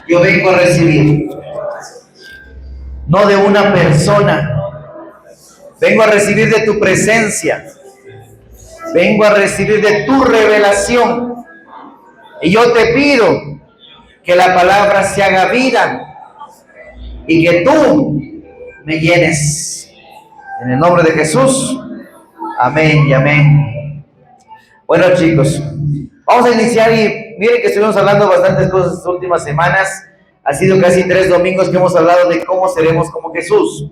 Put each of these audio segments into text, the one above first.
Yo vengo a recibir, no de una persona, vengo a recibir de tu presencia, vengo a recibir de tu revelación. Y yo te pido que la palabra se haga vida y que tú me llenes. En el nombre de Jesús, amén y amén. Bueno, chicos, vamos a iniciar y miren que estuvimos hablando bastantes cosas estas últimas semanas. Ha sido casi 3 domingos que hemos hablado de cómo seremos como Jesús,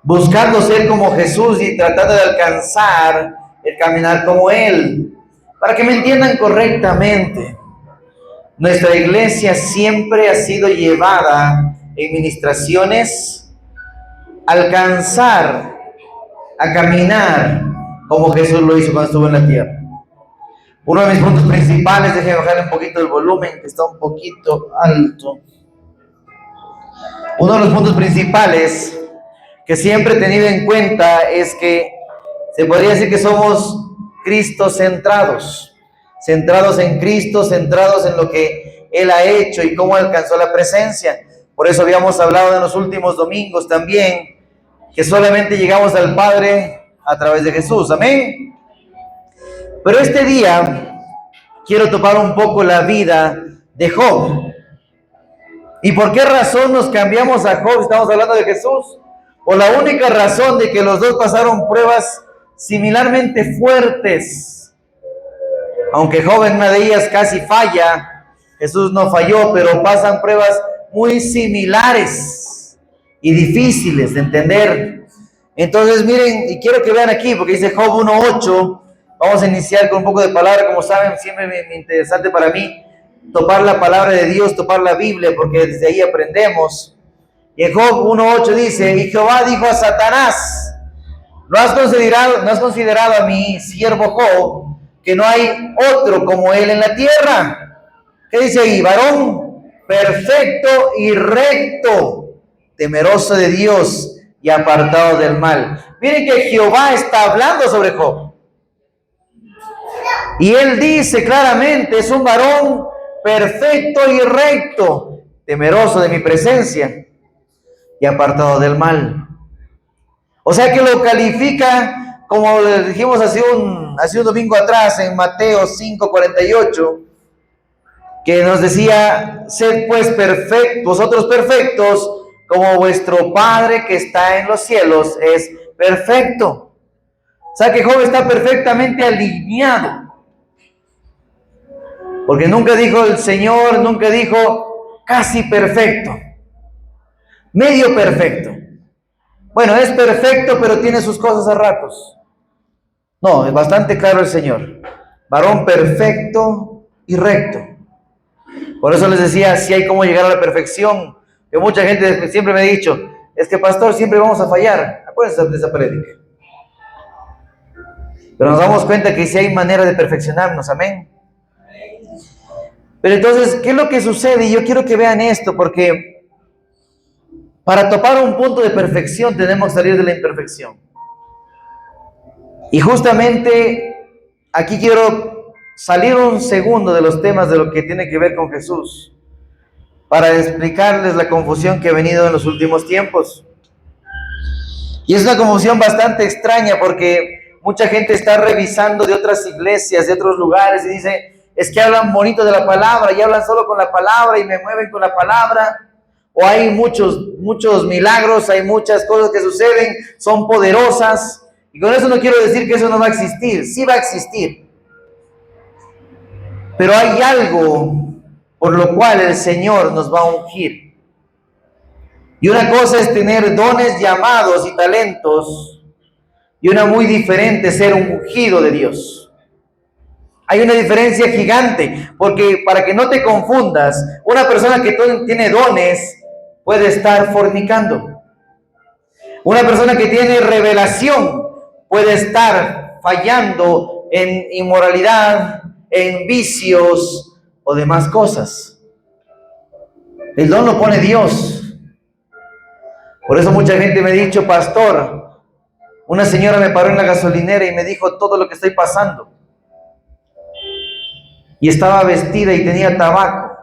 buscando ser como Jesús y tratando de alcanzar el caminar como Él. Para que me entiendan correctamente, nuestra iglesia siempre ha sido llevada en ministraciones a alcanzar, a caminar como Jesús lo hizo cuando estuvo en la tierra. Uno de mis puntos principales, déjenme bajarle un poquito el volumen, que está un poquito alto. Uno de los puntos principales que siempre he tenido en cuenta es que se podría decir que somos Cristo centrados en Cristo, centrados en lo que Él ha hecho y cómo alcanzó la presencia. Por eso habíamos hablado en los últimos domingos también, que solamente llegamos al Padre a través de Jesús, amén. Pero este día quiero topar un poco la vida de Job. ¿Y por qué razón nos cambiamos a Job? Estamos hablando de Jesús. Por la única razón de que los dos pasaron pruebas similarmente fuertes. Aunque Job en una de ellas casi falla, Jesús no falló, pero pasan pruebas muy similares y difíciles de entender. Entonces miren, y quiero que vean aquí, porque dice Job 1:8. Vamos a iniciar con un poco de palabra. Como saben, siempre es interesante para mí topar la palabra de Dios, topar la Biblia, porque desde ahí aprendemos. Y en Job 1:8 dice: y Jehová dijo a Satanás: ¿no has considerado a mi siervo Job, que no hay otro como él en la tierra? ¿Qué dice ahí? Varón perfecto y recto, temeroso de Dios y apartado del mal. Miren que Jehová está hablando sobre Job. Y él dice claramente: es un varón perfecto y recto, temeroso de mi presencia y apartado del mal. O sea que lo califica, como le dijimos hace un domingo atrás en Mateo 5:48, que nos decía: sed pues perfectos, vosotros perfectos, como vuestro Padre que está en los cielos es perfecto. O sea que Job está perfectamente alineado. Porque nunca dijo el Señor, nunca dijo casi perfecto, medio perfecto. Bueno, es perfecto, pero tiene sus cosas a ratos. No, es bastante claro el Señor. Varón perfecto y recto. Por eso les decía, si hay cómo llegar a la perfección. Que mucha gente siempre me ha dicho: es que pastor, siempre vamos a fallar. Acuérdense de esa prédica. Pero nos damos cuenta que sí hay manera de perfeccionarnos, amén. Pero entonces, ¿qué es lo que sucede? Y yo quiero que vean esto, porque para topar un punto de perfección tenemos que salir de la imperfección. Y justamente aquí quiero salir un segundo de los temas de lo que tiene que ver con Jesús, para explicarles la confusión que ha venido en los últimos tiempos. Y es una confusión bastante extraña, porque mucha gente está revisando de otras iglesias, de otros lugares, y dice: es que hablan bonito de la palabra y hablan solo con la palabra y me mueven con la palabra. O hay muchos milagros, hay muchas cosas que suceden, son poderosas. Y con eso no quiero decir que eso no va a existir, sí va a existir. Pero hay algo por lo cual el Señor nos va a ungir. Y una cosa es tener dones, llamados y talentos, y una muy diferente ser ungido de Dios. Hay una diferencia gigante, porque para que no te confundas, una persona que tiene dones puede estar fornicando. Una persona que tiene revelación puede estar fallando en inmoralidad, en vicios o demás cosas. El don lo pone Dios. Por eso mucha gente me ha dicho: pastor, una señora me paró en la gasolinera y me dijo todo lo que estoy pasando. Y estaba vestida y tenía tabaco.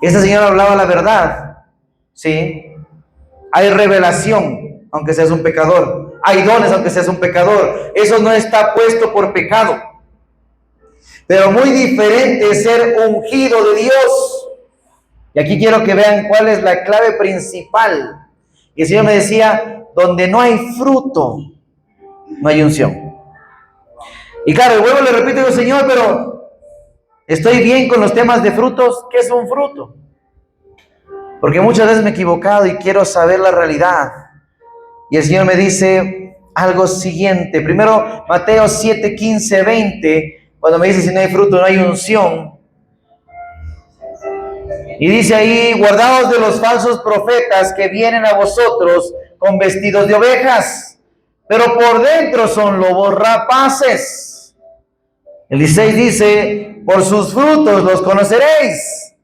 Esta señora hablaba la verdad, ¿sí? Hay revelación, aunque seas un pecador. Hay dones, aunque seas un pecador. Eso no está puesto por pecado. Pero muy diferente es ser ungido de Dios. Y aquí quiero que vean cuál es la clave principal. Y el Señor me decía, donde no hay fruto, no hay unción. Y claro, luego le repito, digo, Señor, pero estoy bien con los temas de frutos. ¿Qué es un fruto? Porque muchas veces me he equivocado y quiero saber la realidad. Y el Señor me dice algo siguiente. Primero, Mateo 7, 15, 20, cuando me dice, si no hay fruto, no hay unción. Y dice ahí, guardaos de los falsos profetas que vienen a vosotros con vestidos de ovejas, pero por dentro son lobos rapaces. El 16 dice, por sus frutos los conoceréis.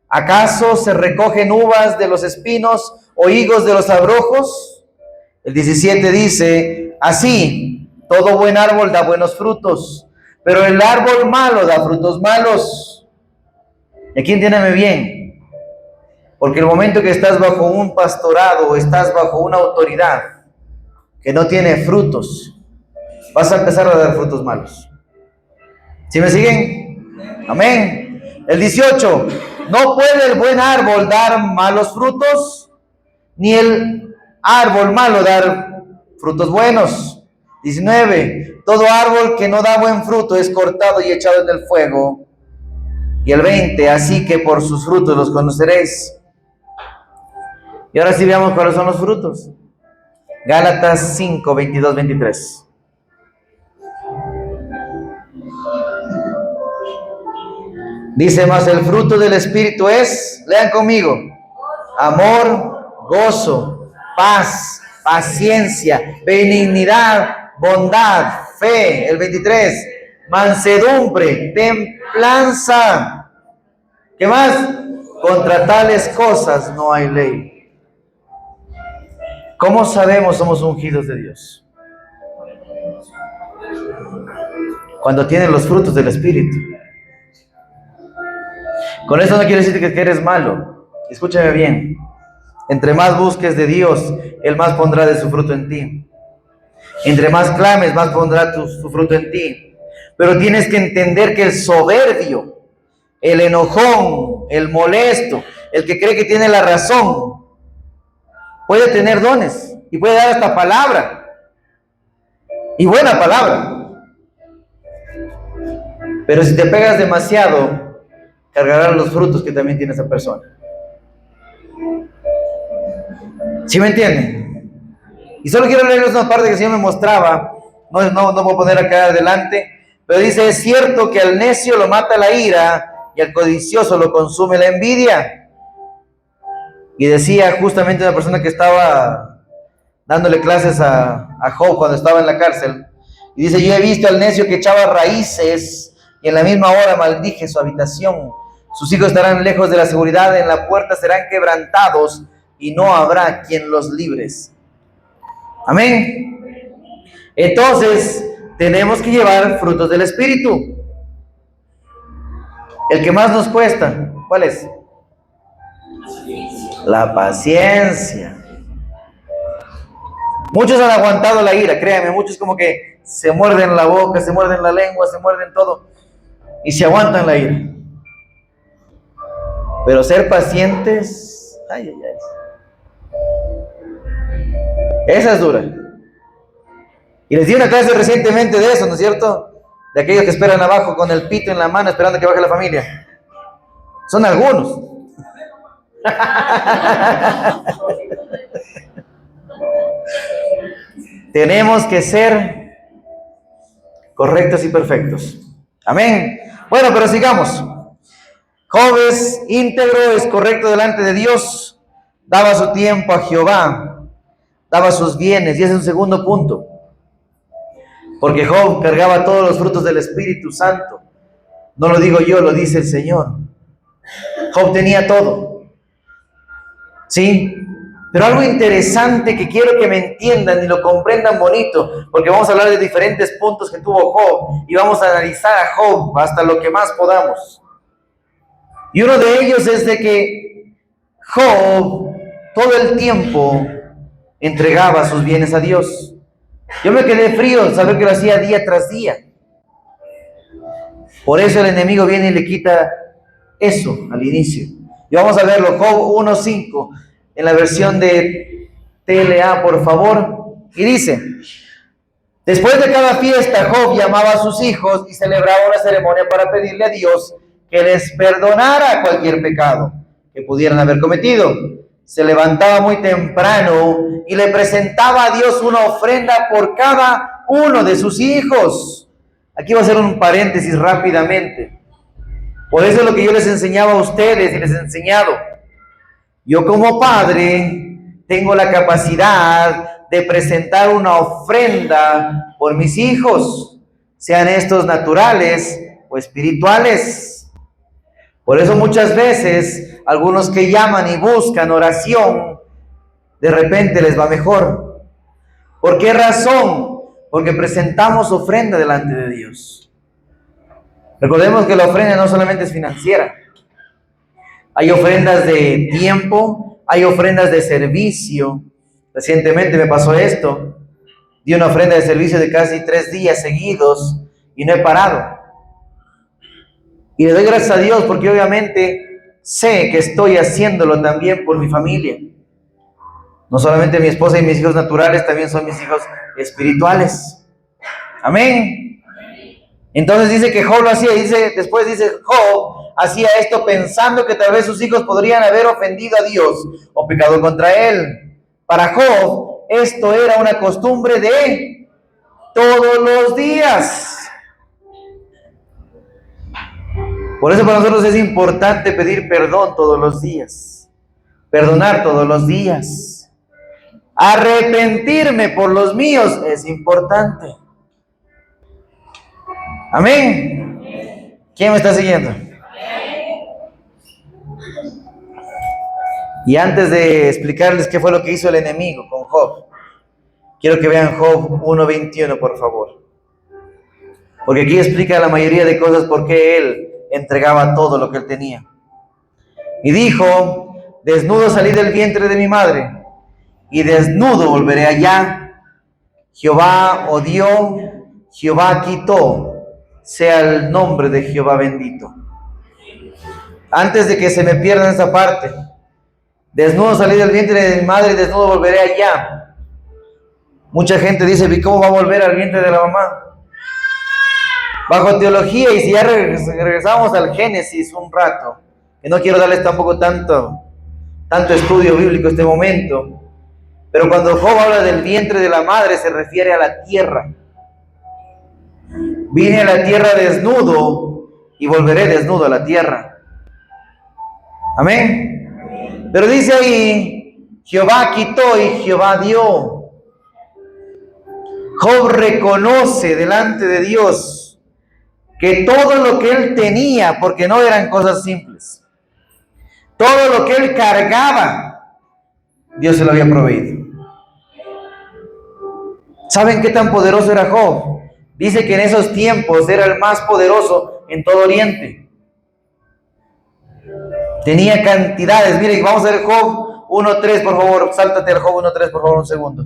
¿Acaso se recogen uvas de los espinos o higos de los abrojos? El 17 dice, así, todo buen árbol da buenos frutos, pero el árbol malo da frutos malos. Y aquí entiéndeme bien, porque el momento que estás bajo un pastorado o estás bajo una autoridad que no tiene frutos, vas a empezar a dar frutos malos. ¿Sí me siguen? Amén. El 18, no puede el buen árbol dar malos frutos, ni el árbol malo dar frutos buenos. 19, todo árbol que no da buen fruto es cortado y echado en el fuego. Y el 20, así que por sus frutos los conoceréis. Y ahora sí veamos cuáles son los frutos. Gálatas 5, 22, 23. Dice más, el fruto del Espíritu es, lean conmigo, amor, gozo, paz, paciencia, benignidad, bondad, fe. El 23, mansedumbre, templanza. ¿Qué más? Contra tales cosas no hay ley. ¿Cómo sabemos somos ungidos de Dios? Cuando tienen los frutos del Espíritu. Con eso no quiere decir que eres malo. Escúchame bien. Entre más busques de Dios, Él más pondrá de su fruto en ti. Entre más clames, más pondrá su fruto en ti. Pero tienes que entender que el soberbio, el enojón, el molesto, el que cree que tiene la razón, puede tener dones y puede dar hasta palabra. Y buena palabra. Pero si te pegas demasiado, cargarán los frutos que también tiene esa persona. ¿Sí me entienden? Y solo quiero leerles una parte que el Señor me mostraba. No voy a poner acá adelante. Pero dice, es cierto que al necio lo mata la ira y al codicioso lo consume la envidia. Y decía justamente una persona que estaba dándole clases a Job cuando estaba en la cárcel. Y dice, yo he visto al necio que echaba raíces y en la misma hora maldije su habitación. Sus hijos estarán lejos de la seguridad, en la puerta serán quebrantados y no habrá quien los libres. Amén. Entonces, tenemos que llevar frutos del Espíritu. El que más nos cuesta, ¿cuál es? La paciencia. Muchos han aguantado la ira, créanme, muchos como que se muerden la boca, se muerden la lengua, se muerden todo y se aguantan la ira. Pero ser pacientes, esa es dura. Y les di una clase recientemente de eso, ¿no es cierto? De aquellos que esperan abajo con el pito en la mano esperando que baje la familia. Son algunos. Tenemos que ser correctos y perfectos. Amén. Bueno, pero sigamos. Job es íntegro, es correcto delante de Dios, daba su tiempo a Jehová, daba sus bienes, y ese es un segundo punto. Porque Job cargaba todos los frutos del Espíritu Santo. No lo digo yo, lo dice el Señor. Job tenía todo. ¿Sí? Pero algo interesante que quiero que me entiendan y lo comprendan bonito, porque vamos a hablar de diferentes puntos que tuvo Job y vamos a analizar a Job hasta lo que más podamos. Y uno de ellos es de que Job todo el tiempo entregaba sus bienes a Dios. Yo me quedé frío al saber que lo hacía día tras día. Por eso el enemigo viene y le quita eso al inicio. Y vamos a verlo, Job 1:5, en la versión de TLA, por favor. Y dice: después de cada fiesta, Job llamaba a sus hijos y celebraba una ceremonia para pedirle a Dios que les perdonara cualquier pecado que pudieran haber cometido. Se levantaba muy temprano y le presentaba a Dios una ofrenda por cada uno de sus hijos. Aquí va a hacer un paréntesis rápidamente. Por eso es lo que yo les enseñaba a ustedes y les he enseñado. Yo como padre tengo la capacidad de presentar una ofrenda por mis hijos, sean estos naturales o espirituales. Por eso muchas veces algunos que llaman y buscan oración, de repente les va mejor. ¿Por qué razón? Porque presentamos ofrenda delante de Dios. Recordemos que la ofrenda no solamente es financiera. Hay ofrendas de tiempo, hay ofrendas de servicio. Recientemente me pasó esto. Di una ofrenda de servicio de casi 3 días seguidos y no he parado. Y le doy gracias a Dios porque obviamente sé que estoy haciéndolo también por mi familia. No solamente mi esposa y mis hijos naturales, también son mis hijos espirituales. Amén. Entonces dice que Job lo hacía, después dice Job hacía esto pensando que tal vez sus hijos podrían haber ofendido a Dios o pecado contra él. Para Job esto era una costumbre de todos los días. Por eso para nosotros es importante pedir perdón todos los días, perdonar todos los días. Arrepentirme por los míos es importante. Amén. ¿Quién me está siguiendo? Y antes de explicarles qué fue lo que hizo el enemigo con Job, quiero que vean Job 1:21, por favor. Porque aquí explica la mayoría de cosas por qué él entregaba todo lo que él tenía. Y dijo: desnudo salí del vientre de mi madre, y desnudo volveré allá. Jehová odió, Jehová quitó, sea el nombre de Jehová bendito. Antes de que se me pierda esa parte, desnudo salí del vientre de mi madre y desnudo volveré allá. Mucha gente dice: ¿y cómo va a volver al vientre de la mamá? Bajo teología, y si ya regresamos al Génesis un rato, que no quiero darles tampoco tanto estudio bíblico en este momento, pero cuando Job habla del vientre de la madre se refiere a la tierra. Vine a la tierra desnudo y volveré desnudo a la tierra. Amén. Pero dice ahí: Jehová quitó y Jehová dio. Job reconoce delante de Dios que todo lo que él tenía, porque no eran cosas simples, todo lo que él cargaba, Dios se lo había proveído. ¿Saben qué tan poderoso era Job? Dice que en esos tiempos era el más poderoso en todo Oriente. Tenía cantidades. Miren, vamos a ver Job 1:3, por favor. Sáltate al Job 1:3, por favor, un segundo.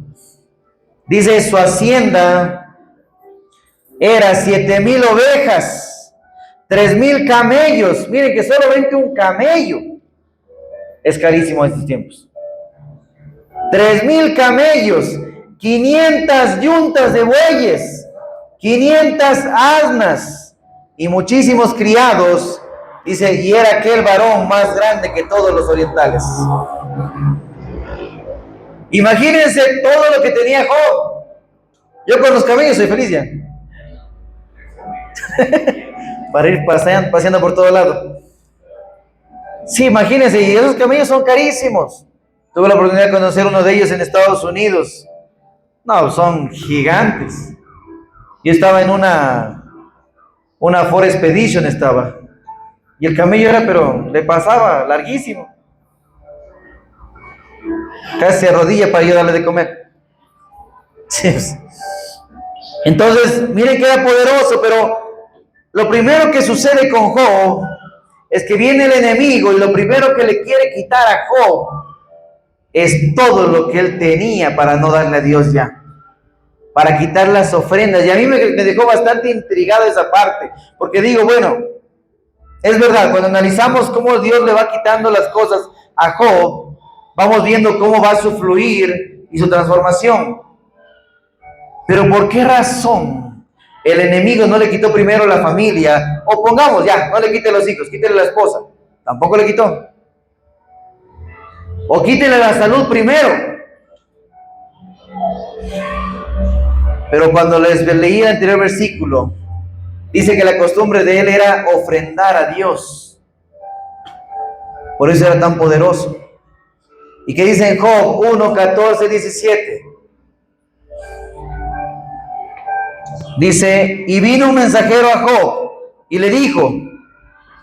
Dice: su hacienda era 7,000 ovejas, 3,000 camellos. Miren que solamente un camello es carísimo en estos tiempos. 3,000 camellos, 500 yuntas de bueyes, 500 asnas y muchísimos criados. Dice: y era aquel varón más grande que todos los orientales. Imagínense todo lo que tenía Job. Yo con los camellos soy feliz ya. Para ir paseando por todo lado. Sí, imagínense, y esos camellos son carísimos. Tuve la oportunidad de conocer uno de ellos en Estados Unidos. No, son gigantes. Yo estaba en una Ford Expedition estaba. Y el camello era, pero le pasaba larguísimo. Casi se arrodilla para yo darle de comer. Entonces, miren que era poderoso, pero lo primero que sucede con Job es que viene el enemigo y lo primero que le quiere quitar a Job es todo lo que él tenía para no darle a Dios ya, para quitar las ofrendas. Y a mí me dejó bastante intrigado esa parte, porque digo, bueno, es verdad, cuando analizamos cómo Dios le va quitando las cosas a Job, vamos viendo cómo va su fluir y su transformación. Pero ¿por qué razón el enemigo no le quitó primero la familia? O pongamos ya, no le quite los hijos, quítele la esposa. Tampoco le quitó. O quítele la salud primero. Pero cuando les leí el anterior versículo, dice que la costumbre de él era ofrendar a Dios. Por eso era tan poderoso. ¿Y qué dice en Job 1, 14, 17? Dice, y vino un mensajero a Job y le dijo,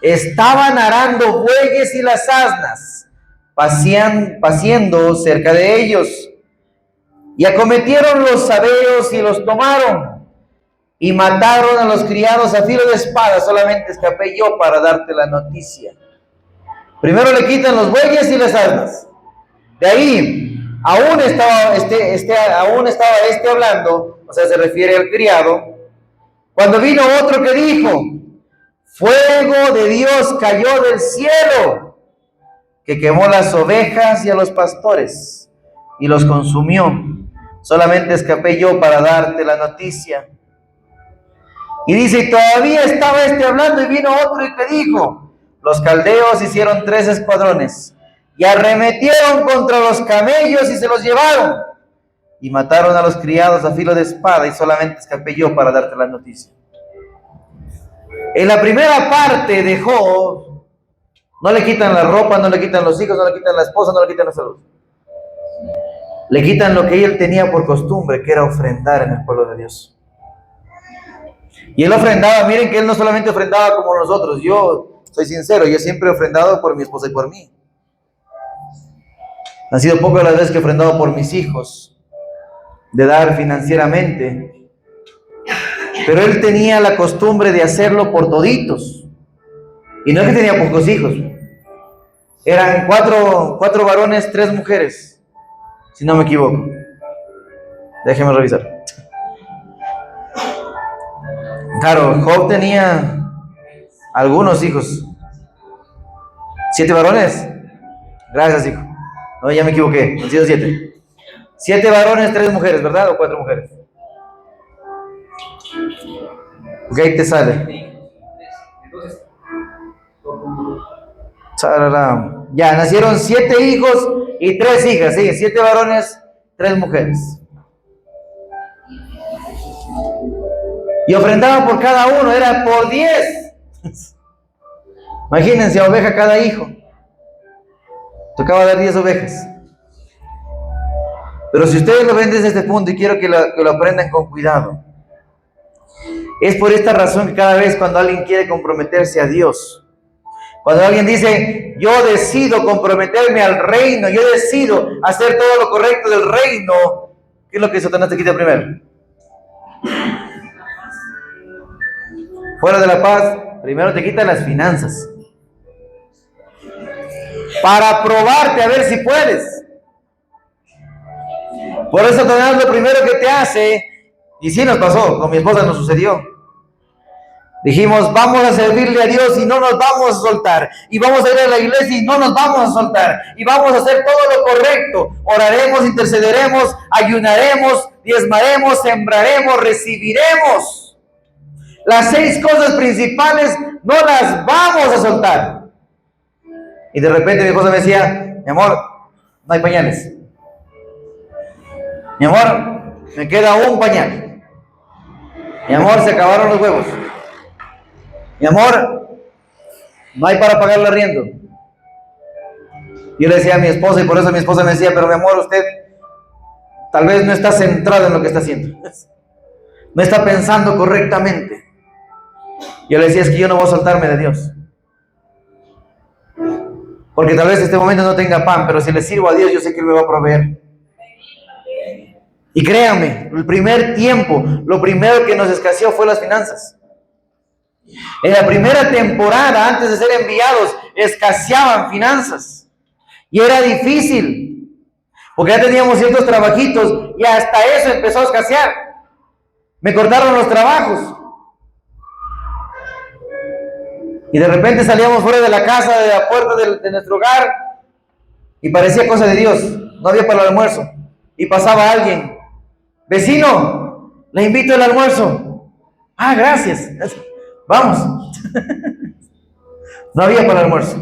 estaban arando bueyes y las asnas, paciendo cerca de ellos, y acometieron los sabeos y los tomaron, y mataron a los criados a filo de espada. Solamente escapé yo para darte la noticia. Primero le quitan los bueyes y las asnas. De ahí, aún estaba este hablando, o sea, se refiere al criado, cuando vino otro que dijo, fuego de Dios cayó del cielo, que quemó las ovejas y a los pastores, y los consumió. Solamente escapé yo para darte la noticia. Y dice, todavía estaba este hablando, y vino otro y que dijo, los caldeos hicieron 3 escuadrones, y arremetieron contra los camellos y se los llevaron, y mataron a los criados a filo de espada, y solamente escapé yo para darte la noticia. En la primera parte de Job, no le quitan la ropa, no le quitan los hijos, no le quitan la esposa, no le quitan la salud. Le quitan lo que él tenía por costumbre, que era ofrendar en el pueblo de Dios. Y él ofrendaba, miren que él no solamente ofrendaba como nosotros. Yo soy sincero, yo siempre he ofrendado por mi esposa y por mí. Han sido pocas las veces que he ofrendado por mis hijos, de dar financieramente. Pero él tenía la costumbre de hacerlo por toditos. Y no es que tenía pocos hijos. Eran cuatro varones, 3 mujeres, si no me equivoco. Déjeme revisar. Claro, Job tenía algunos hijos. 7 varones. Gracias, hijo. No, ya me equivoqué. Han sido 7. 7 varones, 3 mujeres, ¿verdad? ¿O 4 mujeres? Ok, ahí te sale. Ya, nacieron 7 hijos y 3 hijas. Sí, 7 varones, 3 mujeres. Y ofrendaban por cada uno, era por 10. Imagínense, a oveja cada hijo. Tocaba dar 10 ovejas. Pero si ustedes lo ven desde este punto, y quiero que lo aprendan con cuidado, es por esta razón que cada vez cuando alguien quiere comprometerse a Dios, cuando alguien dice, yo decido comprometerme al reino, yo decido hacer todo lo correcto del reino, ¿qué es lo que Satanás te quita primero? Fuera de la paz, primero te quita las finanzas, para probarte a ver si puedes. Por eso Satanás lo primero que te hace, y sí nos pasó, con mi esposa nos sucedió. Dijimos, vamos a servirle a Dios y no nos vamos a soltar. Y vamos a ir a la iglesia y no nos vamos a soltar. Y vamos a hacer todo lo correcto. Oraremos, intercederemos, ayunaremos, diezmaremos, sembraremos, recibiremos. Las 6 cosas principales no las vamos a soltar. Y de repente mi esposa me decía, mi amor, no hay pañales. Mi amor, me queda un pañal. Mi amor, se acabaron los huevos. Mi amor, no hay para pagar el arriendo. Yo le decía a mi esposa, y por eso mi esposa me decía, pero mi amor, usted tal vez no está centrado en lo que está haciendo. No está pensando correctamente. Yo le decía, es que yo no voy a soltarme de Dios. Porque tal vez en este momento no tenga pan, pero si le sirvo a Dios, yo sé que Él me va a proveer. Y créanme, el primer tiempo, lo primero que nos escaseó fue las finanzas. En la primera temporada, antes de ser enviados, escaseaban finanzas. Y era difícil, porque ya teníamos ciertos trabajitos y hasta eso empezó a escasear. Me cortaron los trabajos. Y de repente salíamos fuera de la casa, de la puerta de nuestro hogar, y parecía cosa de Dios. No había para el almuerzo. Y pasaba alguien. Vecino, le invito al almuerzo. Ah, gracias. Vamos. No había para el almuerzo.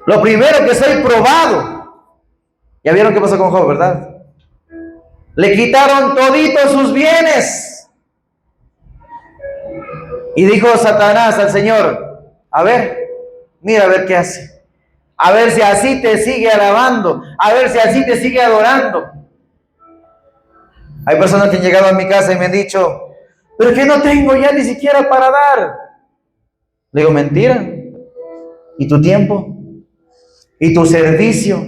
Lo primero que soy probado. Ya vieron qué pasó con Job, ¿verdad? Le quitaron toditos sus bienes. Y dijo Satanás al Señor, a ver, mira a ver qué hace. A ver si así te sigue alabando. A ver si así te sigue adorando. Hay personas que han llegado a mi casa y me han dicho, pero que no tengo ya ni siquiera para dar. Le digo, mentira. ¿Y tu tiempo? ¿Y tu servicio?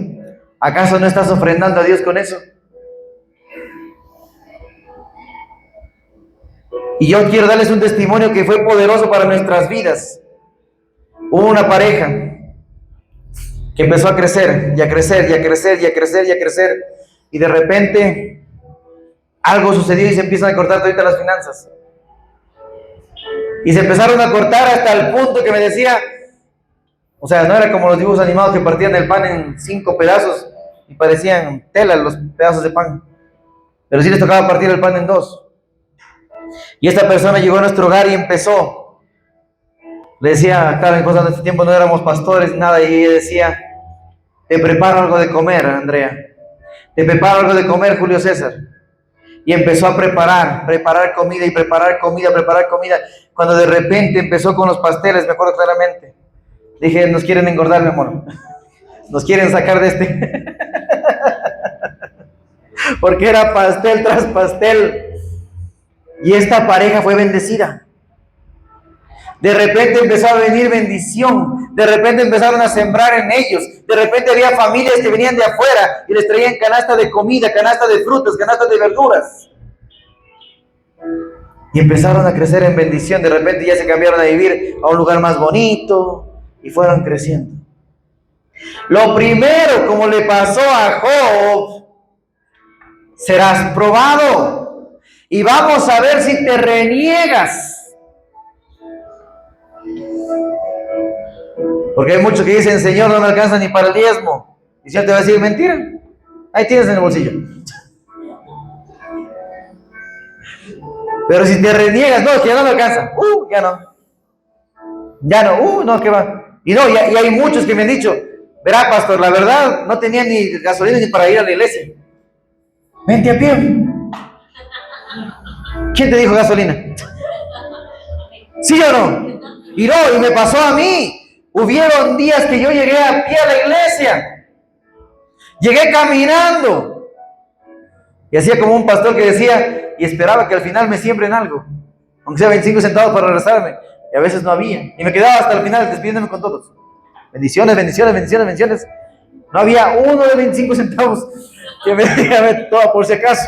¿Acaso no estás ofrendando a Dios con eso? Y yo quiero darles un testimonio que fue poderoso para nuestras vidas. Hubo una pareja que empezó a crecer, y a crecer, y a crecer, y a crecer, y a crecer. Y de repente algo sucedió y se empiezan a cortar ahorita las finanzas. Y se empezaron a cortar hasta el punto que me decía, o sea, no era como los dibujos animados que partían el pan en 5 pedazos y parecían tela los pedazos de pan. Pero sí les tocaba partir el pan en 2. Y esta persona llegó a nuestro hogar y empezó. Le decía, claro, en cosas de este tiempo no éramos pastores, nada, y ella decía, te preparo algo de comer, Andrea. Te preparo algo de comer, Julio César. Y empezó a preparar comida y preparar comida. Cuando de repente empezó con los pasteles, me acuerdo claramente. Dije, nos quieren engordar, mi amor. Nos quieren sacar de este. Porque era pastel tras pastel. Y esta pareja fue bendecida. De repente empezó a venir bendición. De repente empezaron a sembrar en ellos. De repente había familias que venían de afuera y les traían canasta de comida, canasta de frutas, canasta de verduras. Y empezaron a crecer en bendición. De repente ya se cambiaron a vivir a un lugar más bonito y fueron creciendo. Lo primero, como le pasó a Job, serás probado. Y vamos a ver si te reniegas. Porque hay muchos que dicen, Señor, no me alcanza ni para el diezmo. Y si Él te va a decir, mentira, ahí tienes en el bolsillo. Pero si te reniegas, no, que ya no me alcanza. Ya no, no, que va. Y no, y hay muchos que me han dicho, verá, pastor, la verdad, no tenía ni gasolina ni para ir a la iglesia. Vente a pie. ¿Quién te dijo gasolina? ¿Sí o no? Y no, y me pasó a mí. Hubieron días que yo llegué a pie a la iglesia. Llegué caminando. Y hacía como un pastor que decía, y esperaba que al final me siembren algo. Aunque sea 25 centavos para regresarme. Y a veces no había. Y me quedaba hasta el final despidiéndome con todos. Bendiciones, bendiciones, bendiciones, bendiciones. No había uno de 25 centavos que me diga todo por si acaso.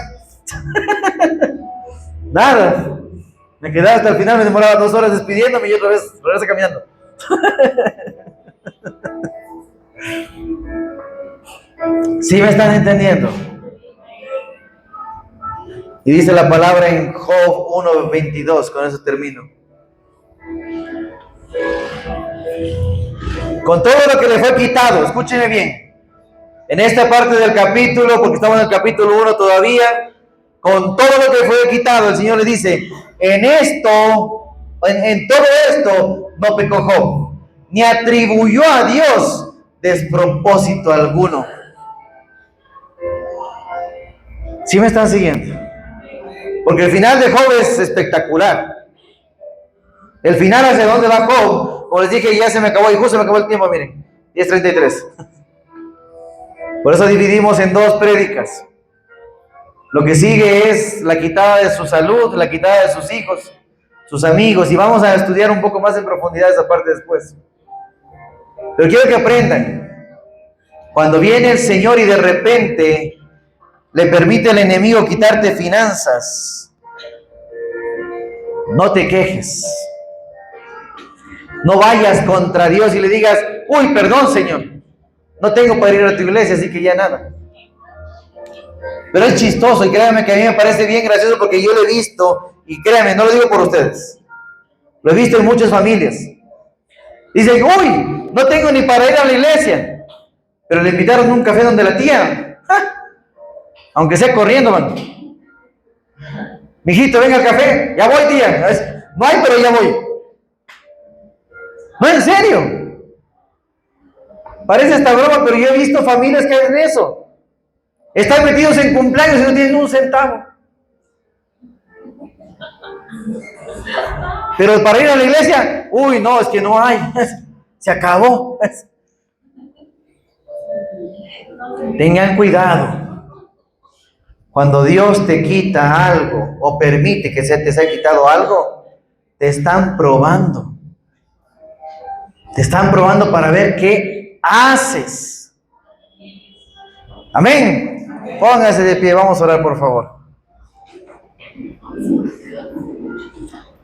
Nada. Me quedaba hasta el final, me demoraba 2 horas despidiéndome y otra vez regresé caminando. ¿Sí me están entendiendo? Y dice la palabra en Job 1:22, con eso termino. Con todo lo que le fue quitado, escúchenme bien. En esta parte del capítulo, porque estamos en el capítulo 1 todavía, con todo lo que fue quitado, el Señor le dice, en todo esto no pecó Job, ni atribuyó a Dios despropósito alguno. ¿Sí me están siguiendo? Porque el final de Job es espectacular. El final hacia dónde va Job, como les dije, ya se me acabó, y justo se me acabó el tiempo, miren, 10:33. Por eso dividimos en 2 prédicas. Lo que sigue es la quitada de su salud, la quitada de sus hijos, sus amigos, y vamos a estudiar un poco más en profundidad esa parte después. Pero quiero que aprendan, cuando viene el Señor y de repente le permite al enemigo quitarte finanzas, No te quejes. No vayas contra Dios y le digas, uy, perdón, Señor, no tengo para ir a tu iglesia, así que ya nada. Pero es chistoso y créanme que a mí me parece bien gracioso porque yo lo he visto, y créanme, no lo digo por ustedes, lo he visto en muchas familias. Dicen, uy, no tengo ni para ir a la iglesia, pero le invitaron a un café donde la tía, aunque sea corriendo, man. Mijito, venga al café, ya voy, tía. No hay, pero ya voy. No, en serio. Parece esta broma, pero yo he visto familias que hacen eso. Están metidos en cumpleaños y no tienen un centavo. Pero para ir a la iglesia, uy, no, es que no hay. Se acabó. Tengan cuidado. Cuando Dios te quita algo o permite que se te sea quitado algo, te están probando. Te están probando para ver qué haces. Amén. Póngase de pie, vamos a orar, por favor.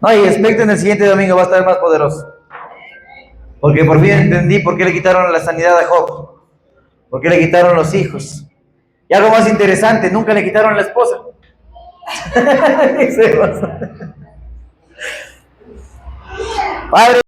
No, y expecten el siguiente domingo, va a estar más poderoso. Porque por fin entendí por qué le quitaron la sanidad a Job. Por qué le quitaron los hijos. Y algo más interesante, nunca le quitaron la esposa. Padre.